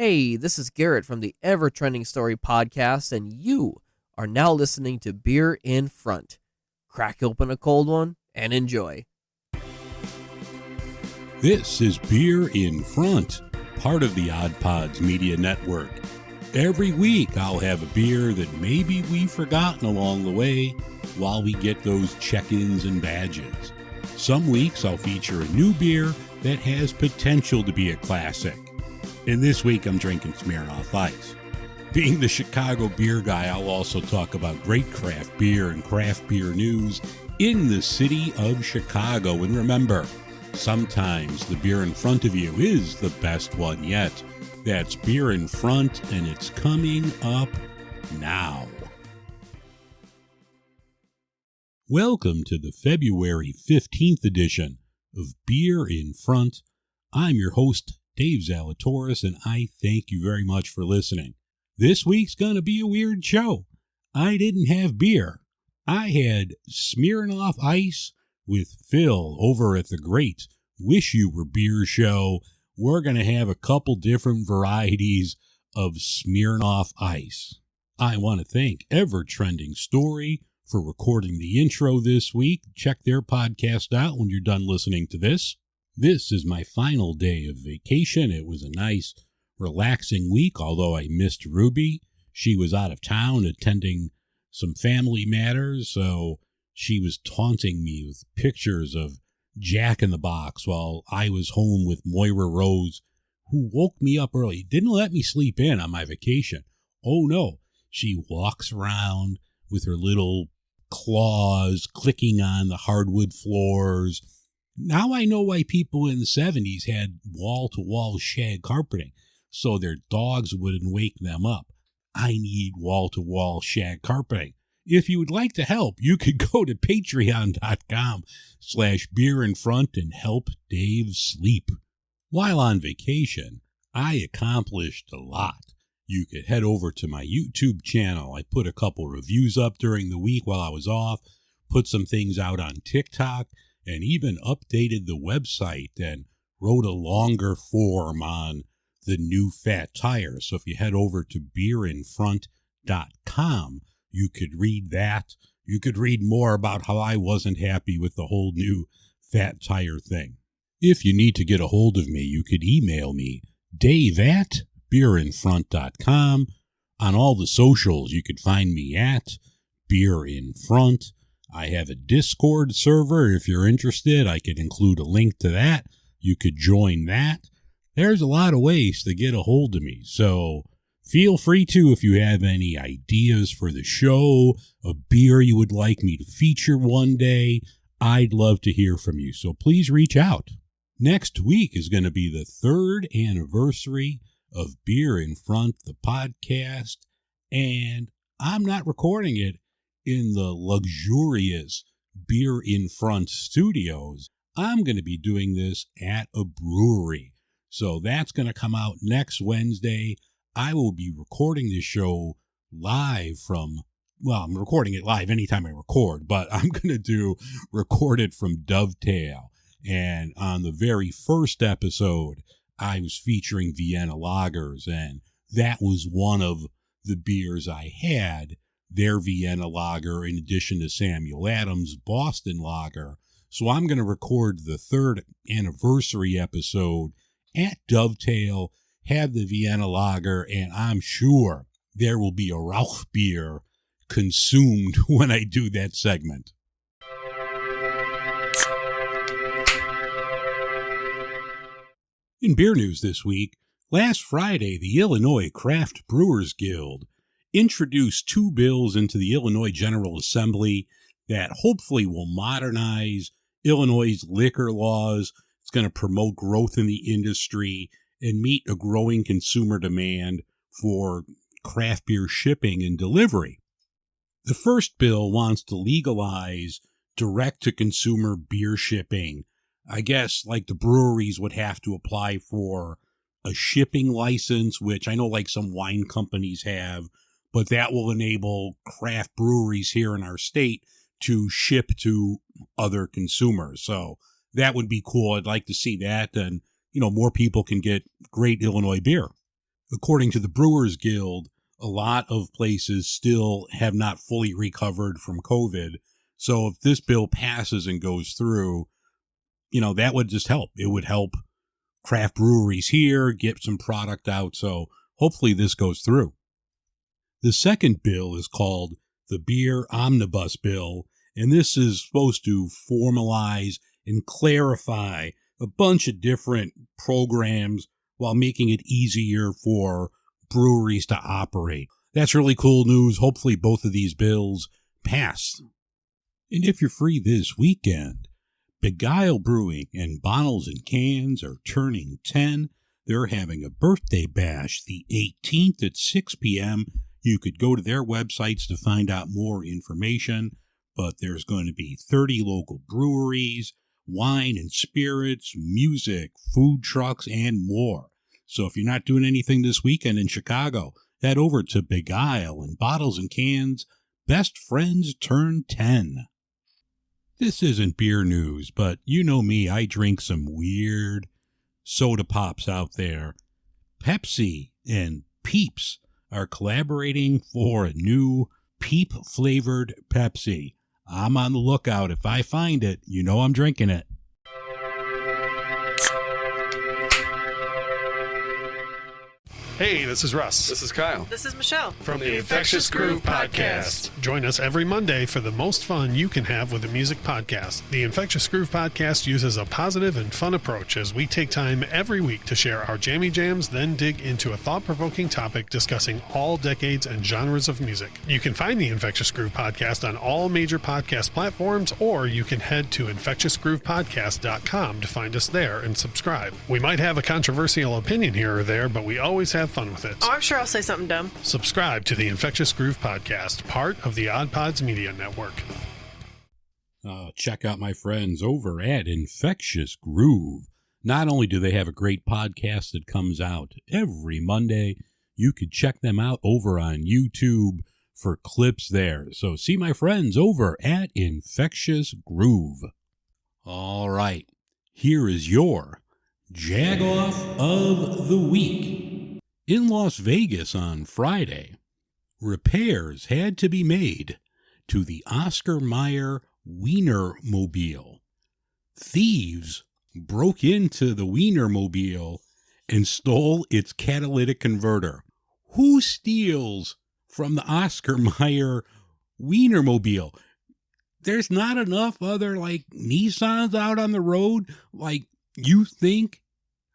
Hey, this is Garrett from the Ever Trending Story podcast, and you are now listening to Beer in Front. Crack open a cold one and enjoy. This is Beer in Front, part of the Odd Pods Media Network. Every week I'll have a beer that maybe we've forgotten along the way while we get those check-ins and badges. Some weeks I'll feature a new beer that has potential to be a classic. And this week I'm drinking Smirnoff Ice. Being the Chicago beer guy, I'll also talk about great craft beer and craft beer news in the city of Chicago. And remember, sometimes the beer in front of you is the best one yet. That's Beer in Front, and it's coming up now. Welcome to the February 15th edition of Beer in Front. I'm your host, Dave Zalatoris, and I thank you very much for listening. This week's going to be a weird show. I didn't have beer. I had Smirnoff Ice with Phil over at the great Wish You Were Beer show. We're going to have a couple different varieties of Smirnoff Ice. I want to thank Ever Trending Story for recording the intro this week. Check their podcast out when you're done listening to this. This is my final day of vacation. It was a nice, relaxing week, although I missed Ruby. She was out of town attending some family matters, so she was taunting me with pictures of Jack in the Box while I was home with Moira Rose, who woke me up early, didn't let me sleep in on my vacation. Oh no, she walks around with her little claws clicking on the hardwood floors. Now I know why people in the 70s had wall-to-wall shag carpeting, so their dogs wouldn't wake them up. I need wall-to-wall shag carpeting. If you would like to help, you could go to patreon.com/beerinfront and help Dave sleep. While on vacation, I accomplished a lot. You could head over to my YouTube channel. I put a couple reviews up during the week while I was off, put some things out on TikTok, and even updated the website and wrote a longer form on the new fat tire. So if you head over to beerinfront.com, you could read that. You could read more about how I wasn't happy with the whole new fat tire thing. If you need to get a hold of me, you could email me, dave@beerinfront.com. On all the socials, you could find me at Beer in Front. I have a Discord server. If you're interested, I could include a link to that. You could join that. There's a lot of ways to get a hold of me, so feel free to if you have any ideas for the show, a beer you would like me to feature one day. I'd love to hear from you, so please reach out. Next week is going to be the 3rd anniversary of Beer in Front, the podcast, and I'm not recording it in the luxurious Beer in Front studios. I'm going to be doing this at a brewery. So that's going to come out next Wednesday. I will be recording this show live I'm recording it live anytime I record, but I'm going to record it from Dovetail. And on the very first episode, I was featuring Vienna lagers, and that was one of the beers I had. Their Vienna lager, in addition to Samuel Adams' Boston lager. So I'm going to record the 3rd anniversary episode at Dovetail, have the Vienna lager, and I'm sure there will be a Rauch beer consumed when I do that segment. In beer news this week, last Friday, the Illinois Craft Brewers Guild introduced 2 bills into the Illinois General Assembly that hopefully will modernize Illinois' liquor laws. It's going to promote growth in the industry and meet a growing consumer demand for craft beer shipping and delivery. The first bill wants to legalize direct-to-consumer beer shipping. I guess like the breweries would have to apply for a shipping license, which I know like some wine companies have, but that will enable craft breweries here in our state to ship to other consumers. So that would be cool. I'd like to see that. And, more people can get great Illinois beer. according to the Brewers Guild, a lot of places still have not fully recovered from COVID. So if this bill passes and goes through, that would just help. It would help craft breweries here get some product out. So hopefully this goes through. The second bill is called the Beer Omnibus Bill, and this is supposed to formalize and clarify a bunch of different programs while making it easier for breweries to operate. That's really cool news. Hopefully both of these bills pass. And if you're free this weekend, Beguile Brewing and Bottles and Cans are turning 10. They're having a birthday bash the 18th at 6 p.m. You could go to their websites to find out more information, but there's going to be 30 local breweries, wine and spirits, music, food trucks, and more. So if you're not doing anything this weekend in Chicago, head over to Beguile and Bottles and Cans. Best Friends Turn 10. This isn't beer news, but you know me, I drink some weird soda pops out there. Pepsi and Peeps are collaborating for a new Peep-flavored Pepsi. I'm on the lookout. If I find it, I'm drinking it. Hey, this is Russ. This is Kyle. This is Michelle. From the Infectious Groove Podcast. Join us every Monday for the most fun you can have with a music podcast. The Infectious Groove Podcast uses a positive and fun approach as we take time every week to share our jammy jams, then dig into a thought-provoking topic discussing all decades and genres of music. You can find the Infectious Groove Podcast on all major podcast platforms, or you can head to infectiousgroovepodcast.com to find us there and subscribe. We might have a controversial opinion here or there, but we always have fun with it. Oh, I'm sure I'll say something dumb. Subscribe to the Infectious Groove Podcast, part of the Odd Pods Media Network. Check out my friends over at Infectious Groove. Not only do they have a great podcast that comes out every Monday, you could check them out over on YouTube for clips there. So see my friends over at Infectious Groove. All right, here is your Jag-Off of the Week. In Las Vegas on Friday, repairs had to be made to the Oscar Mayer Wienermobile. Thieves broke into the Wienermobile and stole its catalytic converter. Who steals from the Oscar Mayer Wienermobile? There's not enough other Nissans out on the road you think.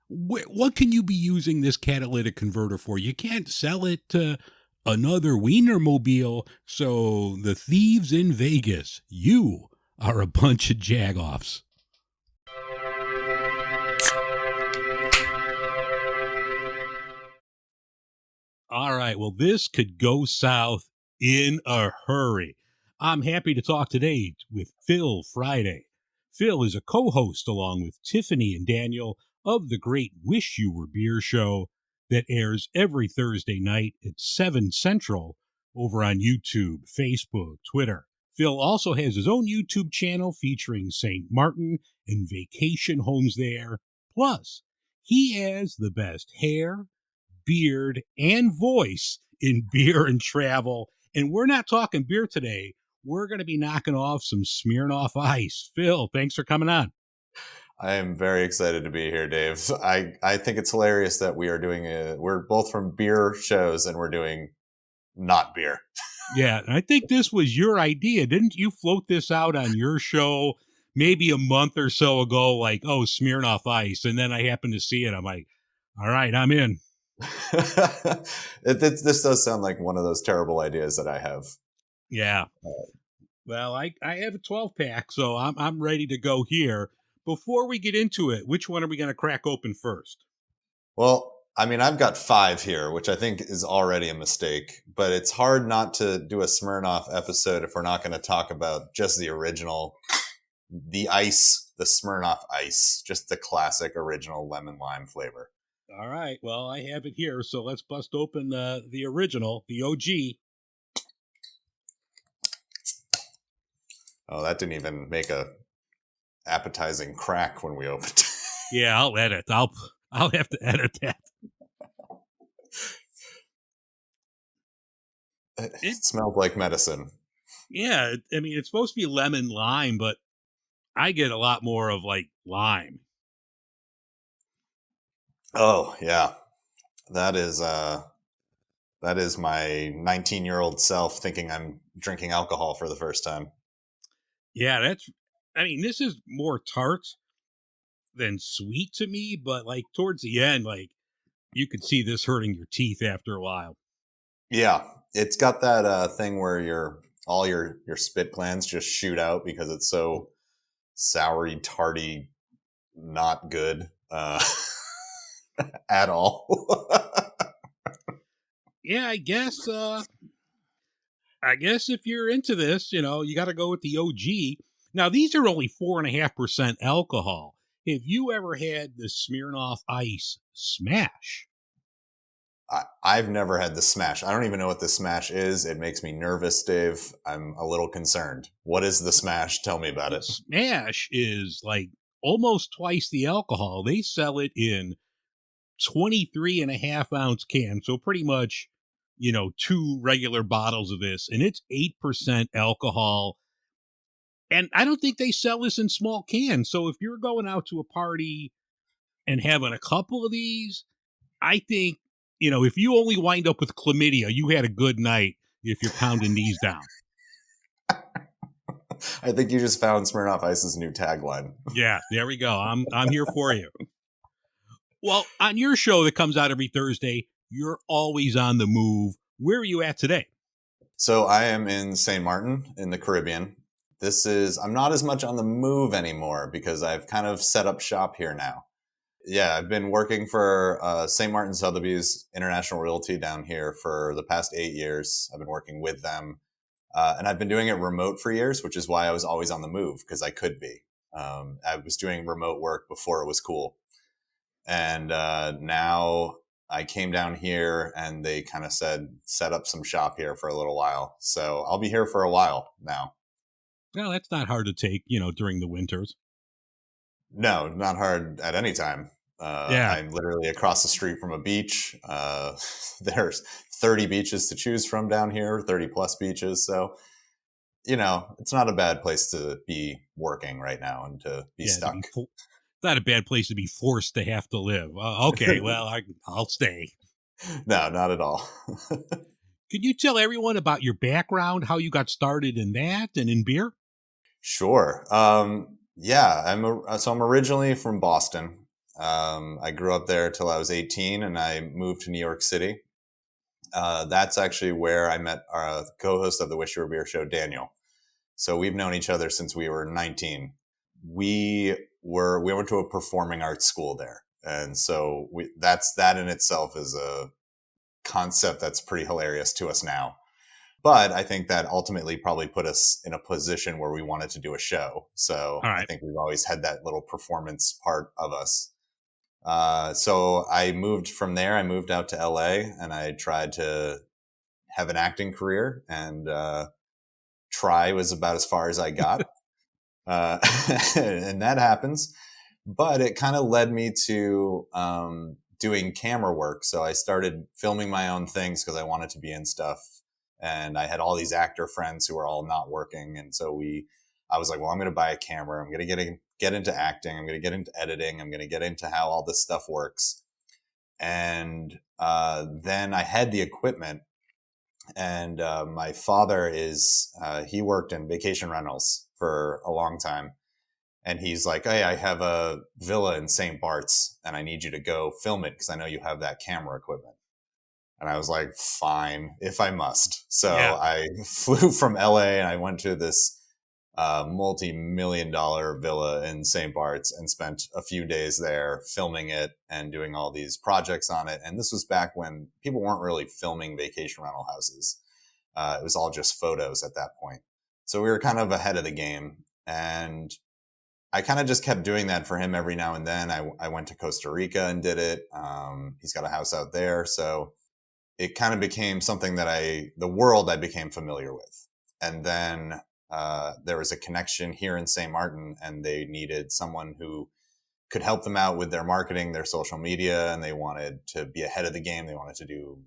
What can you be using this catalytic converter for? You can't sell it to another Wienermobile. So the thieves in Vegas, you are a bunch of jag-offs. All right, well, this could go south in a hurry. I'm happy to talk today with Phil Friday. Phil is a co-host along with Tiffany and Daniel of the Great Wish You Were Beer show that airs every Thursday night at 7 Central over on YouTube, Facebook, Twitter. Phil also has his own YouTube channel featuring St. Martin and vacation homes there. Plus, he has the best hair, beard, and voice in beer and travel. And we're not talking beer today. We're going to be knocking off some Smirnoff Ice. Phil, thanks for coming on. I am very excited to be here, Dave. I think it's hilarious that we're both from beer shows and we're doing not beer. Yeah, I think this was your idea. Didn't you float this out on your show maybe a month or so ago, Smirnoff Ice? And then I happened to see it. I'm like, all right, I'm in. This does sound like one of those terrible ideas that I have. Yeah. Well, I have a 12-pack, so I'm ready to go here. Before we get into it, which one are we going to crack open first? Well, I've got 5 here, which I think is already a mistake, but it's hard not to do a Smirnoff episode if we're not going to talk about just the original, the ice, the Smirnoff Ice, just the classic original lemon lime flavor. All right. Well, I have it here, so let's bust open the original, the OG. Oh, that didn't even make a appetizing crack when we opened. Yeah, I'll edit. I'll have to edit that. It It, smelled like medicine. yeah, I mean, it's supposed to be lemon lime, but I get a lot more of like lime. Oh yeah, that is my 19-year-old self thinking I'm drinking alcohol for the first time. Yeah, I mean, this is more tart than sweet to me, but like towards the end, like you could see this hurting your teeth after a while. Yeah, it's got that thing where all your spit glands just shoot out because it's so soury, tarty, not good at all. Yeah, I guess if you're into this, you got to go with the OG. Now, these are only 4.5% alcohol. Have you ever had the Smirnoff Ice Smash? I've never had the smash. I don't even know what the smash is. It makes me nervous, Dave. I'm a little concerned. What is the smash? Tell me about The it. Smash is like almost twice the alcohol. They sell it in 23.5 ounce cans. So pretty much, two regular bottles of this, and it's 8% alcohol. And I don't think they sell this in small cans. So if you're going out to a party and having a couple of these, I think, if you only wind up with chlamydia, you had a good night if you're pounding these down. I think you just found Smirnoff Ice's new tagline. Yeah, there we go. I'm here for you. Well, on your show that comes out every Thursday, you're always on the move. Where are you at today? So I am in St. Martin in the Caribbean. I'm not as much on the move anymore because I've kind of set up shop here now. Yeah, I've been working for St. Martin Sotheby's International Realty down here for the past 8 years. I've been working with them. And I've been doing it remote for years, which is why I was always on the move because I could be. I was doing remote work before it was cool. And now I came down here and they kind of said, set up some shop here for a little while. So I'll be here for a while now. Well, that's not hard to take, during the winters. No, not hard at any time. Yeah. I'm literally across the street from a beach. There's 30 beaches to choose from down here, 30 plus beaches. So, it's not a bad place to be working right now and to be stuck. Not a bad place to be forced to have to live. Okay, well, I'll stay. No, not at all. Could you tell everyone about your background, how you got started in that and in beer? Sure. Yeah, I'm originally from Boston. I grew up there till I was 18 and I moved to New York City. That's actually where I met our co-host of the Wish You Were Beer show, Daniel. So we've known each other since we were 19. We went to a performing arts school there. And so that in itself is a concept that's pretty hilarious to us now. But I think that ultimately probably put us in a position where we wanted to do a show. So All right. I think we've always had that little performance part of us. So I moved from there. I moved out to LA and I tried to have an acting career, and try was about as far as I got. And that happens. But it kind of led me to doing camera work. So I started filming my own things because I wanted to be in stuff. And I had all these actor friends who were all not working. And so I was like, well, I'm going to buy a camera. I'm going to get into acting. I'm going to get into editing. I'm going to get into how all this stuff works. And then I had the equipment. And my father he worked in vacation rentals for a long time. And he's like, hey, I have a villa in St. Bart's and I need you to go film it because I know you have that camera equipment. And I was like, fine, if I must. So yeah. I flew from LA and I went to this multi-million-dollar villa in St. Bart's and spent a few days there filming it and doing all these projects on it. And this was back when people weren't really filming vacation rental houses. It was all just photos at that point. So we were kind of ahead of the game. And I kind of just kept doing that for him every now and then. I went to Costa Rica and did it. He's got a house out there. So it kind of became something that the world I became familiar with. And then there was a connection here in St. Martin and they needed someone who could help them out with their marketing, their social media, and they wanted to be ahead of the game. They wanted to do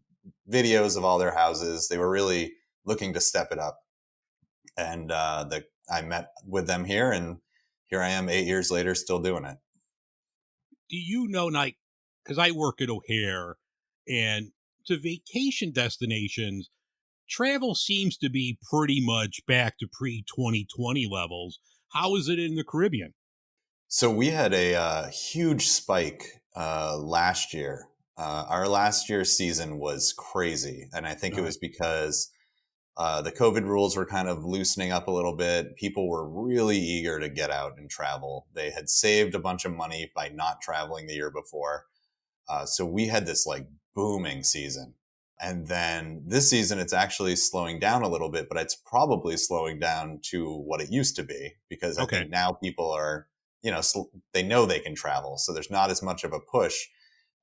videos of all their houses. They were really looking to step it up. And I met with them here, and here I am 8 years later, still doing it. Do you know, like, because I work at O'Hare, and to vacation destinations, travel seems to be pretty much back to pre-2020 levels. How is it in the Caribbean? So we had a huge spike last year. Our last year's season was crazy, and I think it was because the COVID rules were kind of loosening up a little bit. People were really eager to get out and travel. They had saved a bunch of money by not traveling the year before. So we had this like booming season. And then this season, it's actually slowing down a little bit, but it's probably slowing down to what it used to be, because I think now people are, they know they can travel. So there's not as much of a push.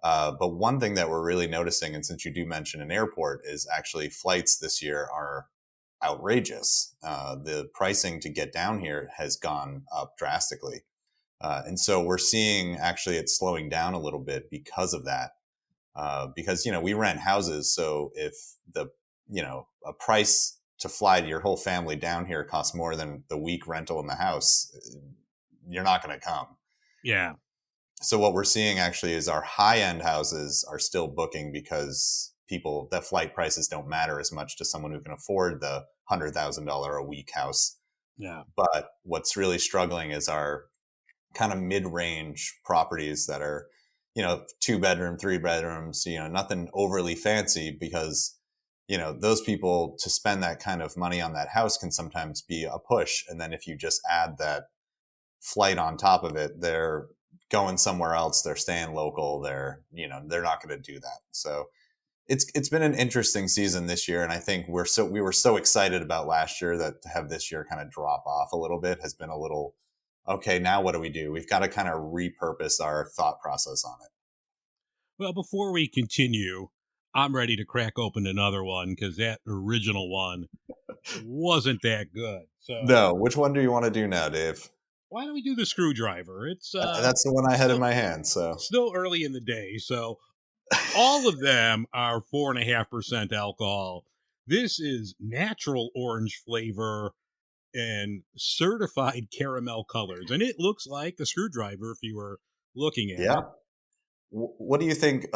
But one thing that we're really noticing, and since you do mention an airport, is actually flights this year are outrageous. The pricing to get down here has gone up drastically. And so we're seeing actually it's slowing down a little bit because of that. Because, we rent houses. So if a price to fly your whole family down here costs more than the week rental in the house, you're not going to come. Yeah. So what we're seeing actually is our high end houses are still booking because the flight prices don't matter as much to someone who can afford the $100,000 a week house. Yeah. But what's really struggling is our kind of mid-range properties that are, 2-bedroom, 3 bedrooms, nothing overly fancy, because, those people to spend that kind of money on that house can sometimes be a push. And then if you just add that flight on top of it, they're going somewhere else, they're staying local, they're not going to do that. So it's been an interesting season this year. And I think we were so excited about last year that to have this year kind of drop off a little bit has been a little, okay, now what do we do? We've got to kind of repurpose our thought process on it. Well, before we continue, I'm ready to crack open another one, because that original one wasn't that good. So No, which one do you want to do now, Dave? why don't we do the screwdriver? It's That's the one I had in my hand. So still early in the day. So all of them are 4.5% alcohol. This is natural orange flavor and certified caramel colors. And it looks like a screwdriver if you were looking at it. What do you think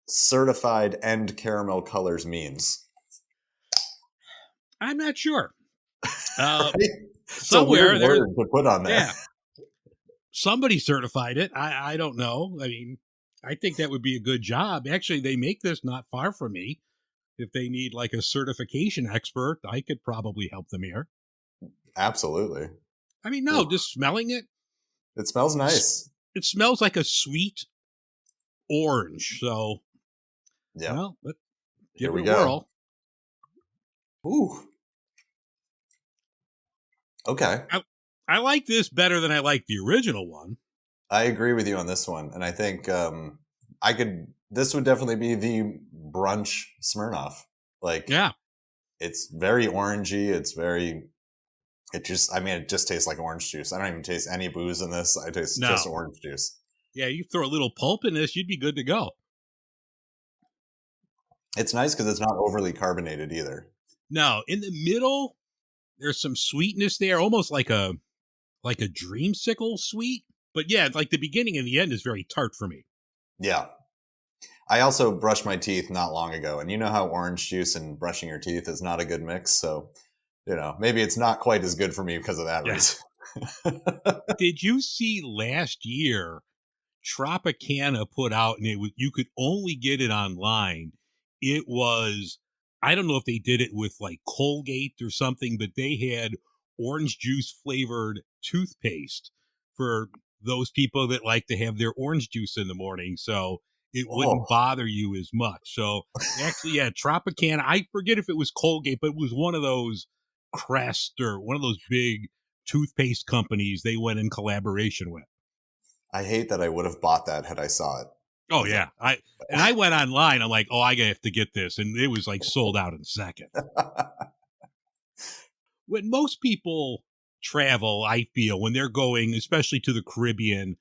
certified and caramel colors means? I'm not sure. It's a weird word to put on there. Yeah. Somebody certified it. I don't know. I mean, I think that would be a good job. Actually, they make this not far from me. If they need like a certification expert, I could probably help them here. Absolutely. I mean, no, just smelling it. It smells nice. It smells like a sweet orange. So, yeah. Well, let's give it a whirl. Ooh. Okay. I like this better than I like the original one. I agree with you on this one. And I think this would definitely be the brunch Smirnoff. Like, yeah, it's very orangey. It just tastes like orange juice. I don't even taste any booze in this. I taste just orange juice. Yeah, you throw a little pulp in this, you'd be good to go. It's nice because it's not overly carbonated either. No, in the middle, there's some sweetness there, almost like a dreamsicle sweet. But yeah, like the beginning and the end is very tart for me. Yeah. I also brushed my teeth not long ago, and you know how orange juice and brushing your teeth is not a good mix. So, maybe it's not quite as good for me because of that reason. Did you see last year Tropicana put out, and you could only get it online? It was, I don't know if they did it with like Colgate or something, but they had orange juice flavored toothpaste for those people that like to have their orange juice in the morning. So it wouldn't bother you as much. So actually, yeah, Tropicana, I forget if it was Colgate, but it was one of those Crest or one of those big toothpaste companies they went in collaboration with. I hate that I would have bought that had I saw it. Oh yeah. I went online. I'm like, I have to get this. And it was like sold out in a second. When most people travel, I feel, when they're going, especially to the Caribbean,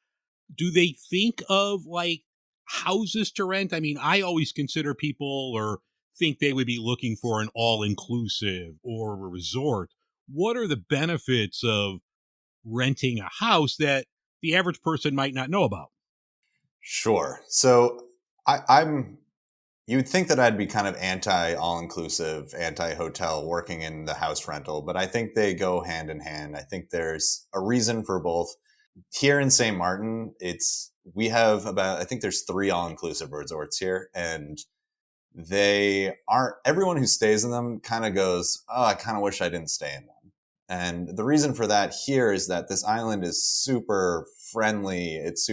do they think of like houses to rent? I mean, I always consider people or think they would be looking for an all-inclusive or a resort, what are the benefits of renting a house that the average person might not know about? Sure. So I'm you would think that I'd be kind of anti all inclusive, anti hotel working in the house rental, but I think they go hand in hand. I think there's a reason for both. Here in St. Martin, we have about, I think there's 3 all inclusive resorts here, and they aren't, everyone who stays in them kind of goes, oh, I kind of wish I didn't stay in one. And the reason for that here is that this island is super friendly. It's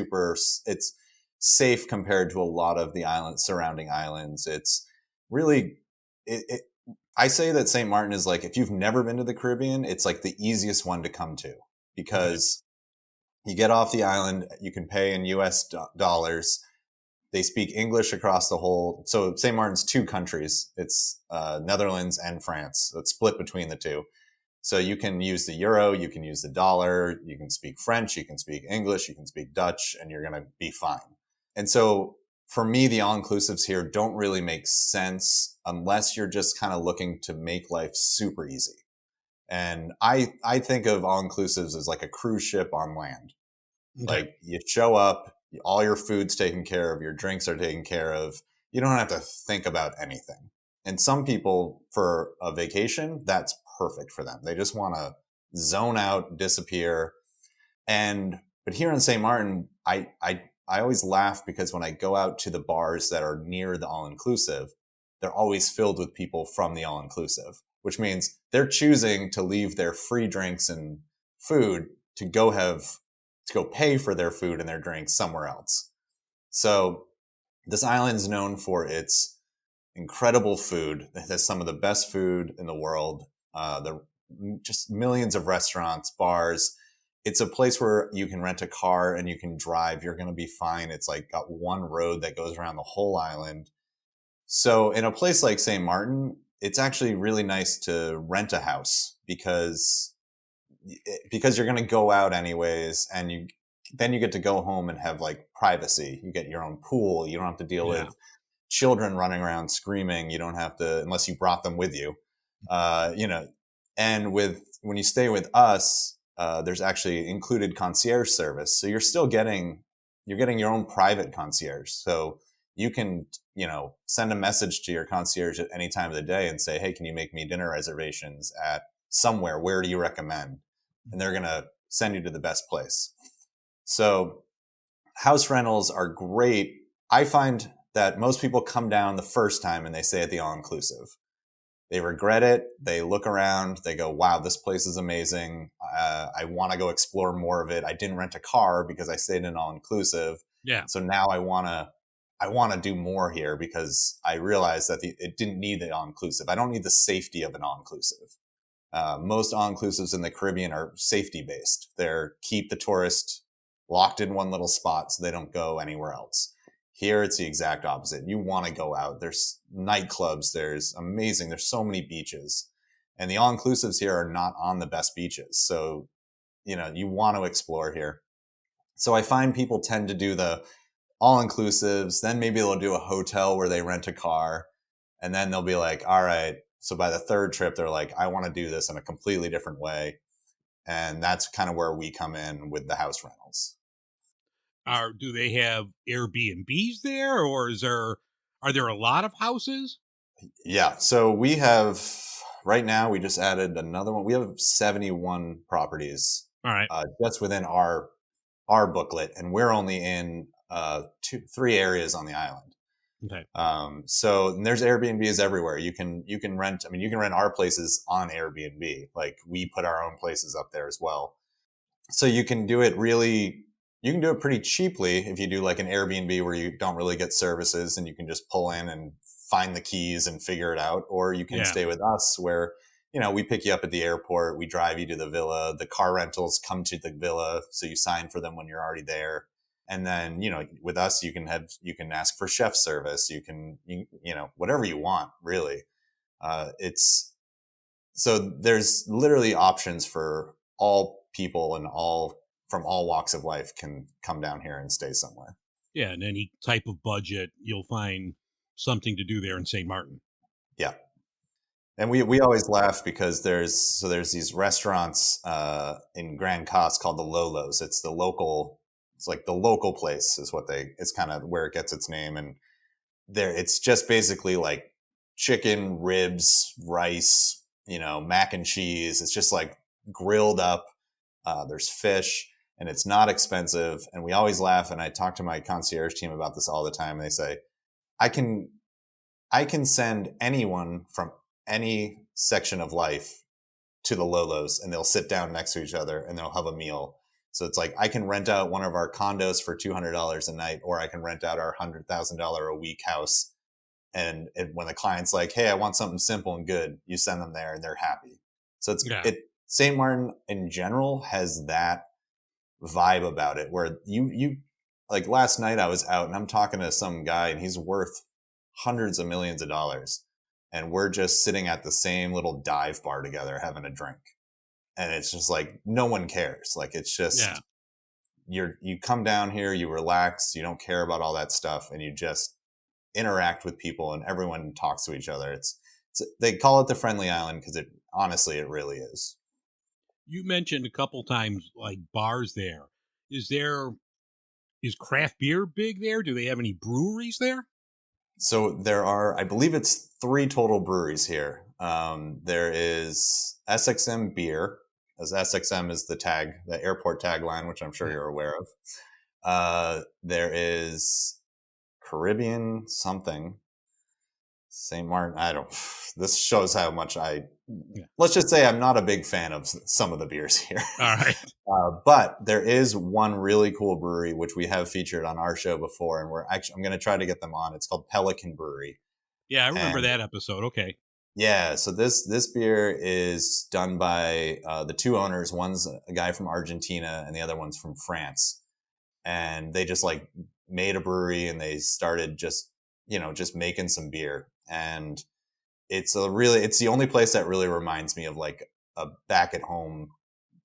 safe compared to a lot of the surrounding islands. It's really, I say that St. Martin is like, if you've never been to the Caribbean, it's like the easiest one to come to, because you get off the island, you can pay in US dollars. They speak English across the whole. So St. Martin's 2 countries. It's Netherlands and France. So it's split between the 2. So you can use the euro, you can use the dollar, you can speak French, you can speak English, you can speak Dutch, and you're going to be fine. And so for me, the all-inclusives here don't really make sense unless you're just kind of looking to make life super easy. And I think of all-inclusives as like a cruise ship on land. Okay. Like, you show up, all your food's taken care of, your drinks are taken care of. You don't have to think about anything. And some people, for a vacation, that's perfect for them. They just want to zone out, disappear. But here in St. Martin, I always laugh because when I go out to the bars that are near the all-inclusive, they're always filled with people from the all-inclusive, which means they're choosing to leave their free drinks and food to go pay for their food and their drinks somewhere else. So this island's known for its incredible food. It has some of the best food in the world. Just millions of restaurants, bars. It's a place where you can rent a car and you can drive. You're going to be fine. It's like got one road that goes around the whole island. So in a place like St. Martin, it's actually really nice to rent a house because you're going to go out anyways, and then you get to go home and have like privacy. You get your own pool. You don't have to deal with children running around screaming. You don't have to, unless you brought them with you. And when you stay with us, there's actually included concierge service. So you're getting your own private concierge. So you can, send a message to your concierge at any time of the day and say, hey, can you make me dinner reservations at somewhere? Where do you recommend? And they're going to send you to the best place. So house rentals are great. I find that most people come down the first time and they stay at the all-inclusive. They regret it. They look around. They go, wow, this place is amazing. I want to go explore more of it. I didn't rent a car because I stayed in an all-inclusive. Yeah. So now I want to do more here because I realized that it didn't need the all-inclusive. I don't need the safety of an all-inclusive. Most all-inclusives in the Caribbean are safety-based. They're keep the tourist locked in one little spot so they don't go anywhere else. Here, it's the exact opposite. You want to go out. There's nightclubs. There's so many beaches. And the all-inclusives here are not on the best beaches. So, you want to explore here. So I find people tend to do the all-inclusives. Then maybe they'll do a hotel where they rent a car. And then they'll be like, all right. So by the 3rd trip, they're like, I want to do this in a completely different way. And that's kind of where we come in with the house rentals. Do they have Airbnbs there, or are there a lot of houses? Yeah. So we have, right now, we just added another one. We have 71 properties. All right. Just within our booklet, and we're only in 3 areas on the island. Okay. So there's Airbnbs everywhere. You can rent. You can rent our places on Airbnb. Like, we put our own places up there as well. So you can do it pretty cheaply if you do like an Airbnb where you don't really get services and you can just pull in and find the keys and figure it out. Or you can stay with us where, we pick you up at the airport. We drive you to the villa. The car rentals come to the villa. So you sign for them when you're already there. And then, with us, you can ask for chef service. You can, whatever you want, really. So there's literally options for all people and from all walks of life can come down here and stay somewhere. Yeah, and any type of budget, you'll find something to do there in St. Martin. Yeah. And we always laugh because there's these restaurants in Grand Cost called the Lolos. It's like the local place is it's kind of where it gets its name. And there it's just basically like chicken, ribs, rice, mac and cheese. It's just like grilled up. There's fish and it's not expensive. And we always laugh. And I talk to my concierge team about this all the time. And they say, I can I can send anyone from any section of life to the Lolos and they'll sit down next to each other and they'll have a meal. So it's like I can rent out one of our condos for $200 a night, or I can rent out our $100,000 a week house. And when the client's like, "Hey, I want something simple and good," you send them there and they're happy. So Yeah. St. Martin in general has that vibe about it where you like last night I was out and I'm talking to some guy and he's worth hundreds of millions of dollars and we're just sitting at the same little dive bar together having a drink, and it's just like no one cares. Like it's Yeah. just you come down here, you relax, you don't care about all that stuff, and you just interact with people and everyone talks to each other. It's they call it the friendly island because it honestly it really is. You mentioned a couple times like bars there. Is there is craft beer big there? Do they have any breweries there? So there are, I believe it's three total breweries here. There is SXM Beer, as SXM is the airport tagline, which I'm sure Yeah. you're aware of. There is Caribbean something, St. Martin. I don't. This shows how much Yeah. Let's just say I'm not a big fan of some of the beers here. All right. But there is one really cool brewery which we have featured on our show before, and I'm going to try to get them on. It's called Pelican Brewery. Yeah, I remember And that episode. Okay. yeah, so this beer is done by the two owners. One's a guy from Argentina, and the other one's from France. And they just like made a brewery, and they started just making some beer. And it's the only place that really reminds me of like a back at home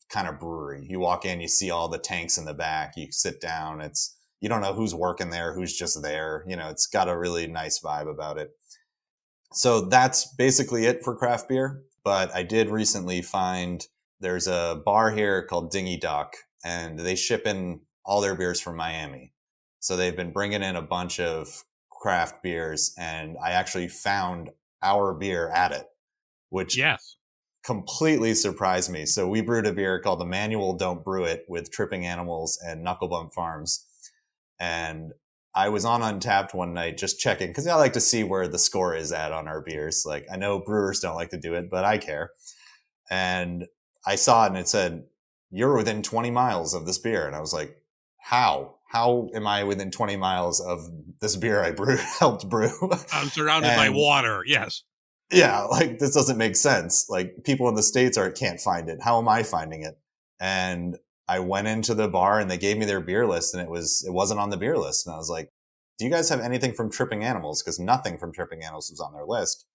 kind of brewery. You walk in, you see all the tanks in the back, you sit down. You don't know who's working there, who's just there. It's got a really nice vibe about it. So that's basically it for craft beer. But I did recently find there's a bar here called Dingy Dock, and they ship in all their beers from Miami. So they've been bringing in a bunch of craft beers, and I actually found our beer at it, which Yes. completely surprised me. So we brewed a beer called the Manual Don't Brew It with Tripping Animals and Knucklebump Farms. And I was on Untapped one night just checking because I like to see where the score is at on our beers. Like I know brewers don't like to do it, but I care. And I saw it and it said, "You're within 20 miles of this beer." And I was like, how? How am I within 20 miles of this beer I helped brew? I'm surrounded by water. Yes. Yeah, like this doesn't make sense. Like people in the States can't find it. How am I finding it? And I went into the bar and they gave me their beer list, and it wasn't on the beer list. And I was like, "Do you guys have anything from Tripping Animals?" Because nothing from Tripping Animals was on their list.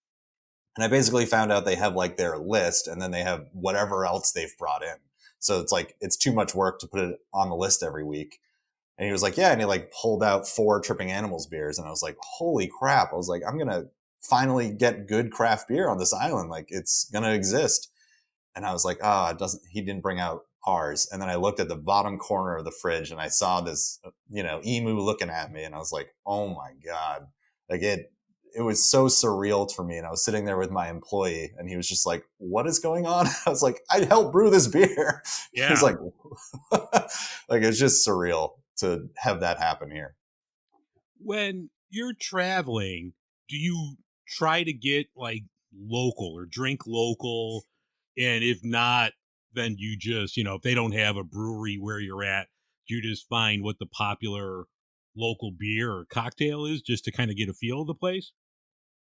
And I basically found out they have like their list and then they have whatever else they've brought in. So it's like it's too much work to put it on the list every week. And he was like, "Yeah," and he like pulled out 4 Tripping Animals beers, and I was like, "Holy crap!" I was like, "I'm gonna finally get good craft beer on this island. Like it's gonna exist." And I was like, "Oh, it doesn't." He didn't bring out ours. And then I looked at the bottom corner of the fridge, and I saw this, emu looking at me, and I was like, "Oh my god!" Like it was so surreal for me. And I was sitting there with my employee, and he was just like, "What is going on?" I was like, "I helped brew this beer." Yeah. He was like, like it's just surreal to have that happen here. When you're traveling, do you try to get like local or drink local? And if not, then you just, if they don't have a brewery where you're at, you just find what the popular local beer or cocktail is just to kind of get a feel of the place?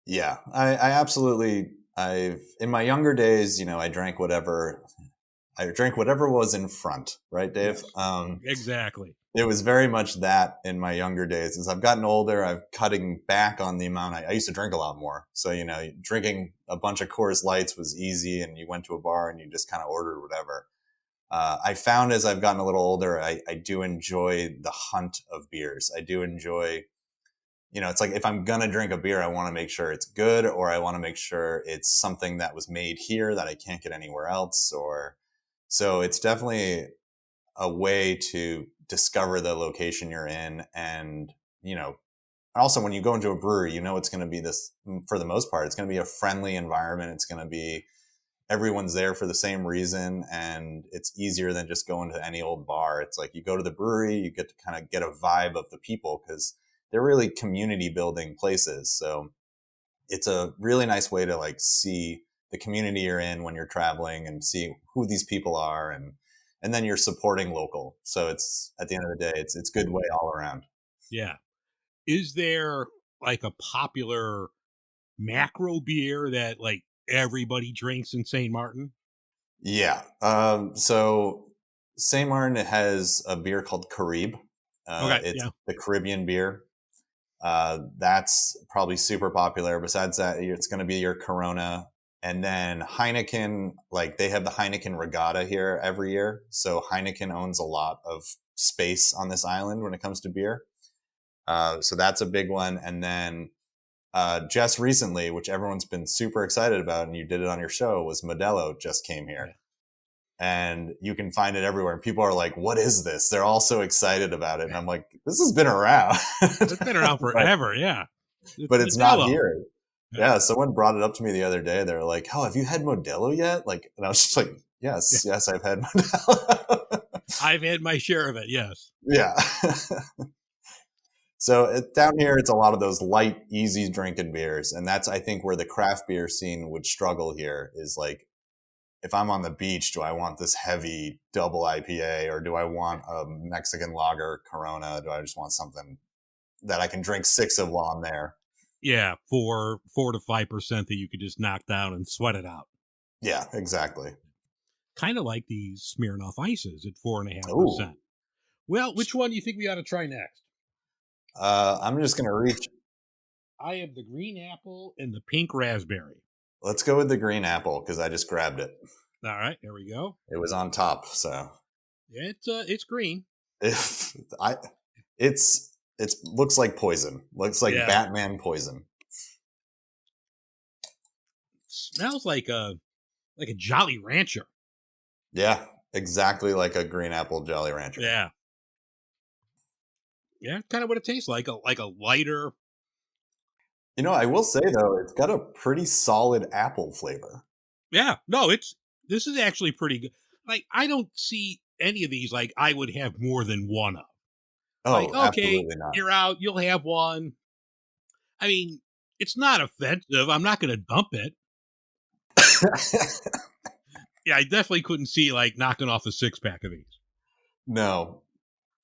Yeah, I absolutely. In my younger days, I drank whatever was in front, right, Dave? Yes. Exactly. It was very much that in my younger days. As I've gotten older, I'm cutting back on the amount. I used to drink a lot more. So, drinking a bunch of Coors Lights was easy, and you went to a bar and you just kind of ordered whatever. I found as I've gotten a little older, I do enjoy the hunt of beers. I do enjoy it's like if I'm going to drink a beer, I want to make sure it's good, or I want to make sure it's something that was made here that I can't get anywhere else. So it's definitely a way to discover the location you're in. And, also when you go into a brewery, it's going to be this, for the most part, it's going to be a friendly environment. It's going to be, everyone's there for the same reason. And it's easier than just going to any old bar. It's like you go to the brewery, you get to kind of get a vibe of the people, because they're really community building places. So it's a really nice way to like see the community you're in when you're traveling and see who these people are. And then you're supporting local. So it's, at the end of the day, it's good way all around. Yeah. Is there like a popular macro beer that like everybody drinks in St. Martin? Yeah. So St. Martin has a beer called Carib. It's the Caribbean beer. That's probably super popular. Besides that, it's going to be your Corona. And then Heineken, like they have the Heineken Regatta here every year. So Heineken owns a lot of space on this island when it comes to beer. So that's a big one. And then just recently, which everyone's been super excited about, and you did it on your show, was Modelo just came here. Yeah. And you can find it everywhere. And people are like, what is this? They're all so excited about it. And I'm like, this has been around. It's been around forever, yeah. But it's not here. Yeah, someone brought it up to me the other day. They're like, oh, have you had Modelo yet? Like, and I was just like, yes, I've had Modelo. I've had my share of it, yes. Yeah. So down here, it's a lot of those light, easy drinking beers. And that's, I think, where the craft beer scene would struggle here is like, if I'm on the beach, do I want this heavy double IPA, or do I want a Mexican lager Corona? Do I just want something that I can drink 6 of while I'm there? Yeah, 4 to 5% that you could just knock down and sweat it out. Yeah, exactly. Kind of like these Smirnoff ices at 4.5%. Well, which one do you think we ought to try next? I'm just going to reach. I have the green apple and the pink raspberry. Let's go with the green apple because I just grabbed it. All right, there we go. It was on top, so yeah, it's green. It looks like poison. Looks like Batman poison. Smells like a Jolly Rancher. Yeah, exactly like a green apple Jolly Rancher. Yeah. Yeah, kind of what it tastes like a lighter. I will say though, it's got a pretty solid apple flavor. Yeah, no, this is actually pretty good. Like, I don't see any of these like I would have more than one of. Oh, like, okay, absolutely not. You're out, you'll have one. I mean, it's not offensive. I'm not going to dump it. Yeah, I definitely couldn't see like knocking off a 6-pack of these. No.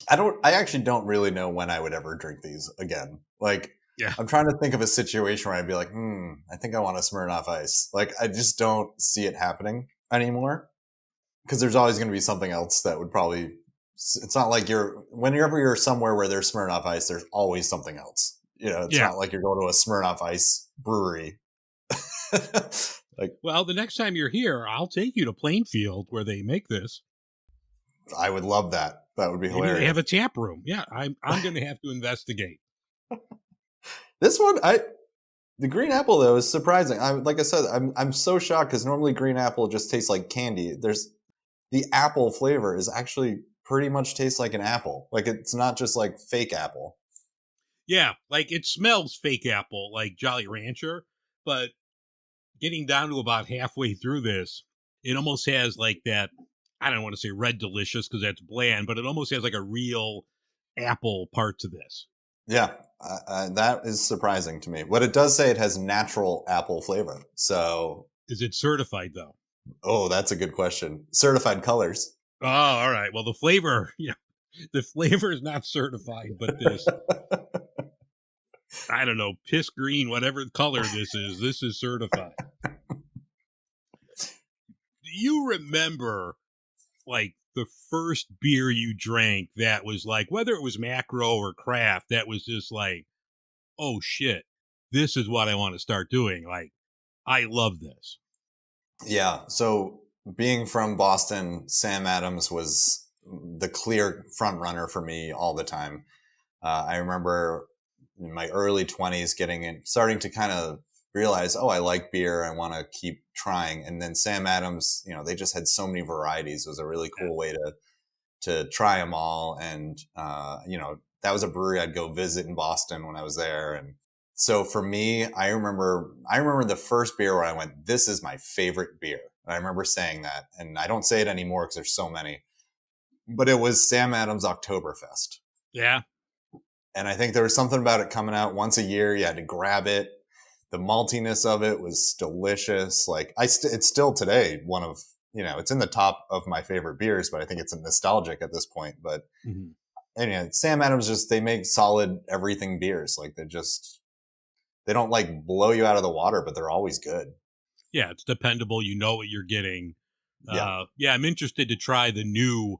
I actually don't really know when I would ever drink these again. Like, I'm trying to think of a situation where I'd be like, I think I want a Smirnoff Ice. Like, I just don't see it happening anymore because there's always going to be something else that would probably. It's not like whenever you're somewhere where there's Smirnoff Ice, there's always something else. It's not like you're going to a Smirnoff Ice brewery. Well, the next time you're here, I'll take you to Plainfield where they make this. I would love that. That would be hilarious. They have a tap room. Yeah, I'm going to have to investigate. This one, the green apple though is surprising. Like I said, I'm so shocked because normally green apple just tastes like candy. The apple flavor is actually pretty much tastes like an apple. Like it's not just like fake apple. Yeah, like it smells fake apple, like Jolly Rancher, but getting down to about halfway through this, it almost has like that. I don't want to say red delicious because that's bland, but it almost has like a real apple part to this. Yeah, that is surprising to me. What it does say, it has natural apple flavor. So, is it certified though? Oh, that's a good question. Certified colors. Oh, all right. Well, the flavor is not certified, but this, I don't know, piss green, whatever color this is certified. Do you remember like the first beer you drank that was like, whether it was macro or craft, that was just like, oh shit, this is what I want to start doing. Like, I love this. Yeah. So being from Boston, Sam Adams was the clear front runner for me all the time. I remember in my early 20s, starting to kind of realize, oh, I like beer. I want to keep trying. And then Sam Adams, they just had so many varieties. It was a really cool way to try them all. And, that was a brewery I'd go visit in Boston when I was there. And so for me, I remember the first beer where I went, this is my favorite beer. And I remember saying that, and I don't say it anymore because there's so many, but it was Sam Adams Oktoberfest. Yeah. And I think there was something about it coming out once a year. You had to grab it. The maltiness of it was delicious. Like it's still today one of, it's in the top of my favorite beers, but I think it's nostalgic at this point. But anyway, Sam Adams they make solid everything beers. Like they don't like blow you out of the water, but they're always good. Yeah, it's dependable. You know what you're getting. Yeah. I'm interested to try the new,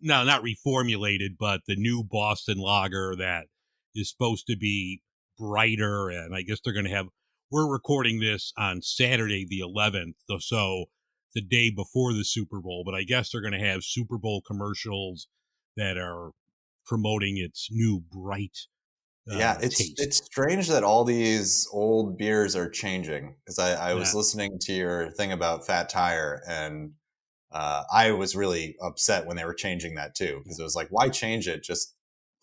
not reformulated, but the new Boston lager that is supposed to be brighter. And I guess they're going to we're recording this on Saturday, the 11th. So the day before the Super Bowl, but I guess they're going to have Super Bowl commercials that are promoting its new bright taste. It's strange that all these old beers are changing, because I was listening to your thing about Fat Tire, and I was really upset when they were changing that too, because it was like, why change it? Just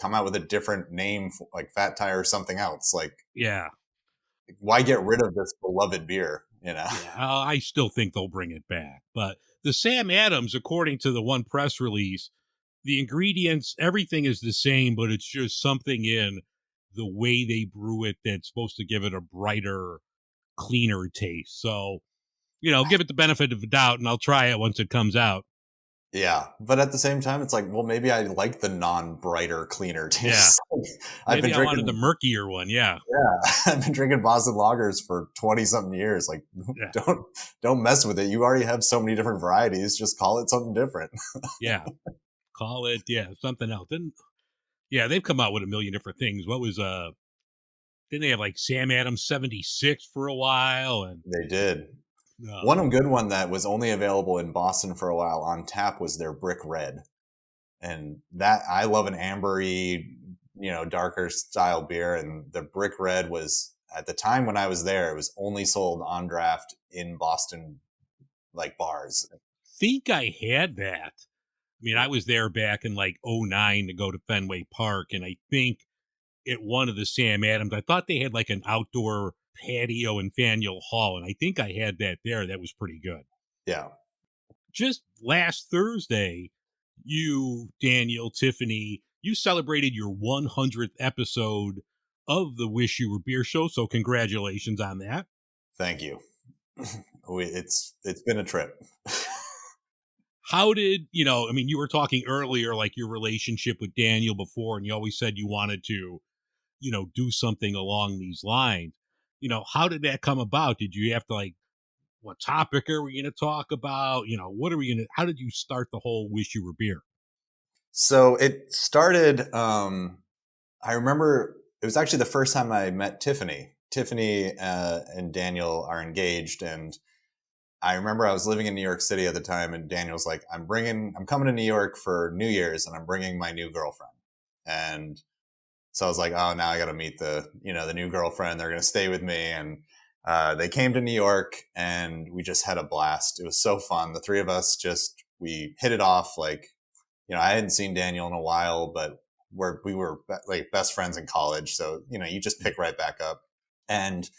come out with a different name, like Fat Tire or something else. Like, why get rid of this beloved beer? I still think they'll bring it back. But the Sam Adams, according to the one press release, the ingredients, everything is the same, but it's just something in the way they brew it that's supposed to give it a brighter, cleaner taste. So, give it the benefit of the doubt, and I'll try it once it comes out. Yeah, but at the same time, it's like, well, maybe I like the non-brighter, cleaner taste. Yeah. Maybe I wanted the murkier one. Yeah. Yeah, I've been drinking Boston lagers for 20-something years. Like, don't mess with it. You already have so many different varieties. Just call it something different. Yeah, call it something else. Then, they've come out with a million different things. What was didn't they have like Sam Adams 76 for a while? And they did. One good one that was only available in Boston for a while on tap was their Brick Red. And that, I love an ambery, darker style beer. And the Brick Red was, at the time when I was there, it was only sold on draft in Boston, like bars. I think I had that. I mean, I was there back in like 2009 to go to Fenway Park. And I think at one of the Sam Adams, I thought they had like an outdoor patio in Faneuil Hall, and I think I had that there. That was pretty good. Yeah. Just last Thursday, you, Daniel, Tiffany, you celebrated your 100th episode of the Wish You Were Beer Show, so congratulations on that. Thank you. It's been a trip. How did, you were talking earlier, like your relationship with Daniel before, and you always said you wanted to, do something along these lines. How did that come about? Did you have to what topic are we going to talk about? What are we going to, how did you start the whole Wish You Were Beer? So it started, I remember it was actually the first time I met Tiffany. Tiffany and Daniel are engaged. And I remember I was living in New York City at the time, and Daniel's like, I'm coming to New York for New Year's, and I'm bringing my new girlfriend. And so I was like, oh, now I got to meet the new girlfriend. They're going to stay with me. And they came to New York, and we just had a blast. It was so fun. The three of us we hit it off. Like, I hadn't seen Daniel in a while, but we were like best friends in college. So, you just pick right back up. And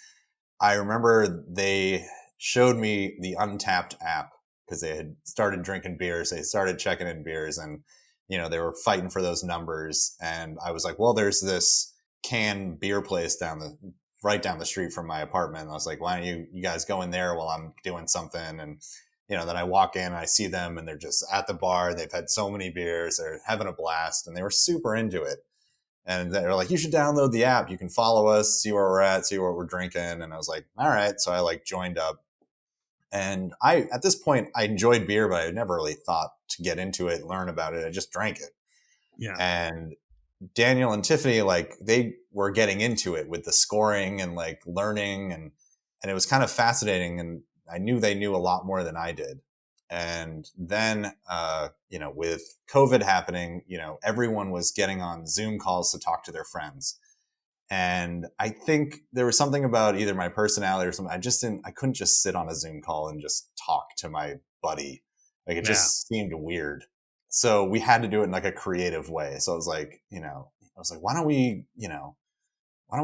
I remember they showed me the Untapped app, because they had started drinking beers. They started checking in beers, and they were fighting for those numbers. And I was like, well, there's this canned beer place right down the street from my apartment. And I was like, why don't you guys go in there while I'm doing something? And, then I walk in and I see them, and they're just at the bar. They've had so many beers. They're having a blast, and they were super into it. And they're like, you should download the app. You can follow us, see where we're at, see what we're drinking. And I was like, all right. So I joined up. And at this point, I enjoyed beer, but I never really thought to get into it, learn about it. I just drank it. Yeah. And Daniel and Tiffany, they were getting into it with the scoring and learning, and it was kind of fascinating. And I knew they knew a lot more than I did. And then, with COVID happening, everyone was getting on Zoom calls to talk to their friends. And I think there was something about either my personality or something. I couldn't just sit on a Zoom call and just talk to my buddy. Like it Yeah. just seemed weird. So we had to do it in like a creative way. So I was like, why don't we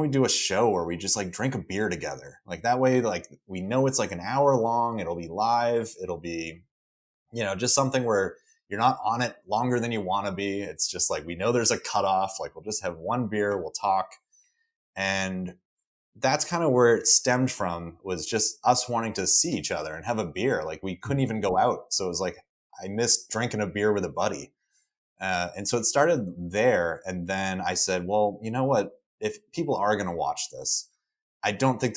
do a show where we just like drink a beer together? Like that way, like we know it's like an hour long. It'll be live. It'll be, just something where you're not on it longer than you want to be. It's just like, we know there's a cutoff. Like we'll just have one beer. We'll talk. And that's kind of where it stemmed from, was just us wanting to see each other and have a beer. Like we couldn't even go out. So it was like, I missed drinking a beer with a buddy. And so it started there. And then I said, well, you know what? If people are going to watch this, I don't think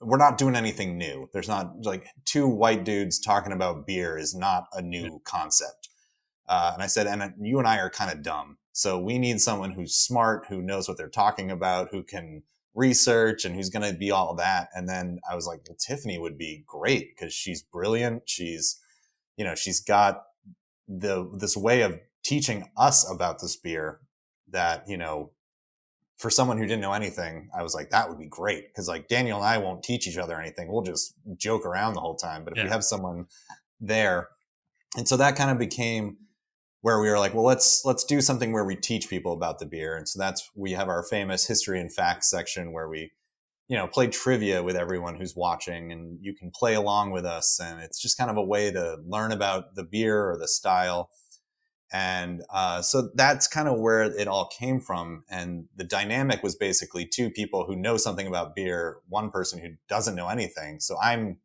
we're not doing anything new. There's not like two white dudes talking about beer is not a new concept. And I said, and you and I are kind of dumb. So we need someone who's smart, who knows what they're talking about, who can research, and who's going to be all that. And then I was like, well, Tiffany would be great because she's brilliant. She's got this way of teaching us about this beer that, for someone who didn't know anything, I was like, that would be great. Because like Daniel and I won't teach each other anything. We'll just joke around the whole time. But if we have someone there, and so that kind of became where we were like, well, let's do something where we teach people about the beer. And so we have our famous history and facts section where we, play trivia with everyone who's watching, and you can play along with us. And it's just kind of a way to learn about the beer or the style. And so that's kind of where it all came from. And the dynamic was basically two people who know something about beer, one person who doesn't know anything. So I'm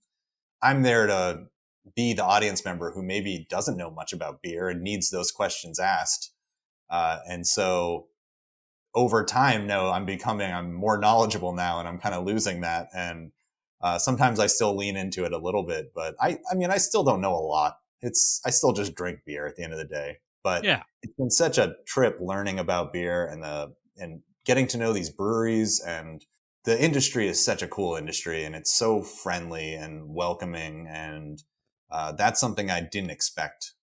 there to be the audience member who maybe doesn't know much about beer and needs those questions asked. And so over time, I'm more knowledgeable now, and I'm kind of losing that. And sometimes I still lean into it a little bit, but I still don't know a lot. I still just drink beer at the end of the day. But it's been such a trip learning about beer and getting to know these breweries, and the industry is such a cool industry, and it's so friendly and welcoming. And that's something I didn't expect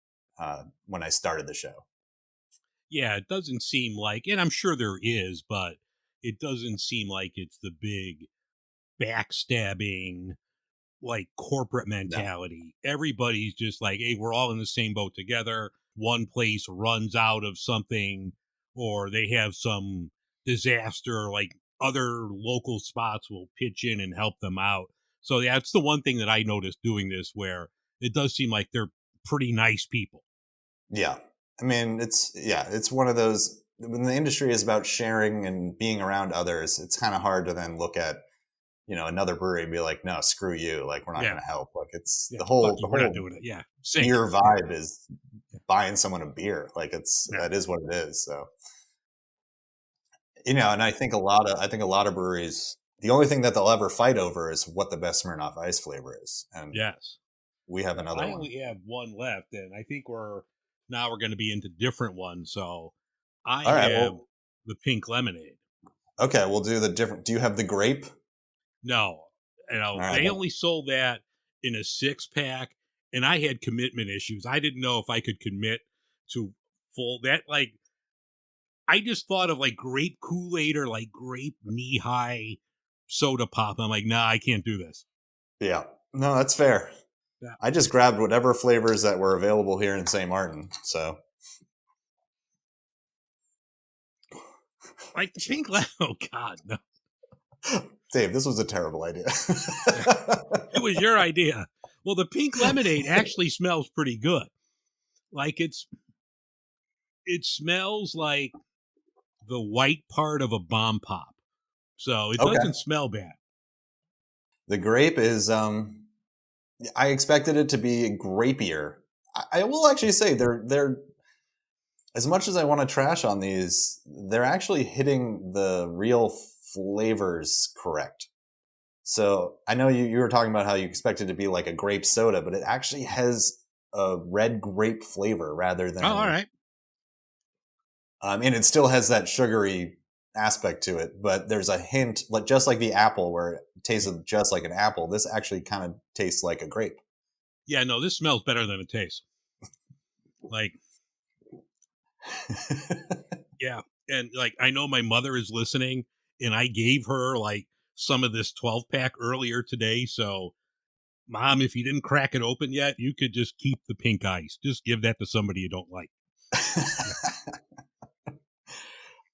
when I started the show. Yeah, it doesn't seem like, and I'm sure there is, but it doesn't seem like it's the big backstabbing, like corporate mentality. No. Everybody's just like, hey, we're all in the same boat together. One place runs out of something, or they have some disaster, like other local spots will pitch in and help them out. So that's the one thing that I noticed doing this, where it does seem like they're pretty nice people. Yeah. I mean, it's one of those, when the industry is about sharing and being around others, it's kind of hard to then look at, another brewery and be like, no, screw you. Like, we're not going to help. Like, it's the whole not doing it. Yeah. Beer vibe is buying someone a beer. Like that is what it is. So, and I think a lot of breweries, the only thing that they'll ever fight over is what the best Smirnoff Ice flavor is. And yes, we have another one. I only have one left, and I think we're going to be into different ones. So I have the pink lemonade. Okay, we'll do the different. Do you have the grape? No, they only sold that in a 6-pack, and I had commitment issues. I didn't know if I could commit to full that. Like, I just thought of like grape Kool-Aid or like grape knee-high soda pop. I'm like, nah, I can't do this. Yeah, no, that's fair. Yeah. I just grabbed whatever flavors that were available here in St. Martin. So, like the pink lemonade. Oh God, no. Dave, this was a terrible idea. It was your idea. Well, the pink lemonade actually smells pretty good. Like it smells like the white part of a bomb pop. So it doesn't smell bad. The grape is, I expected it to be grapier. I will actually say they're, as much as I want to trash on these, they're actually hitting the real flavors correct. So I know you were talking about how you expected it to be like a grape soda, but it actually has a red grape flavor rather than. Oh, all right. And it still has that sugary aspect to it, but there's a hint, like just like the apple, where it tasted just like an apple. This actually kind of tastes like a grape. Yeah, no, this smells better than it tastes. Like, yeah, And like, I know my mother is listening, and I gave her like some of this 12-pack earlier today. So, Mom, if you didn't crack it open yet, you could just keep the pink ice. Just give that to somebody you don't like.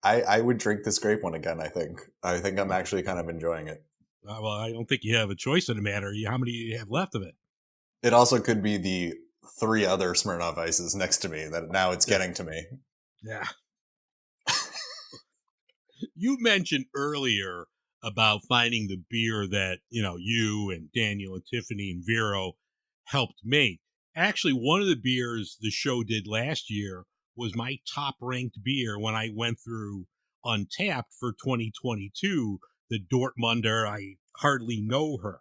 I would drink this grape one again. I think I'm actually kind of enjoying it. Well, I don't think you have a choice in the matter. How many do you have left of it? It also could be the 3 other Smirnoff Ices next to me that now it's getting to me. Yeah. You mentioned earlier about finding the beer that, you and Daniel and Tiffany and Vero helped make. Actually, one of the beers the show did last year was my top ranked beer when I went through Untapped for 2022, the Dortmunder. I hardly know her.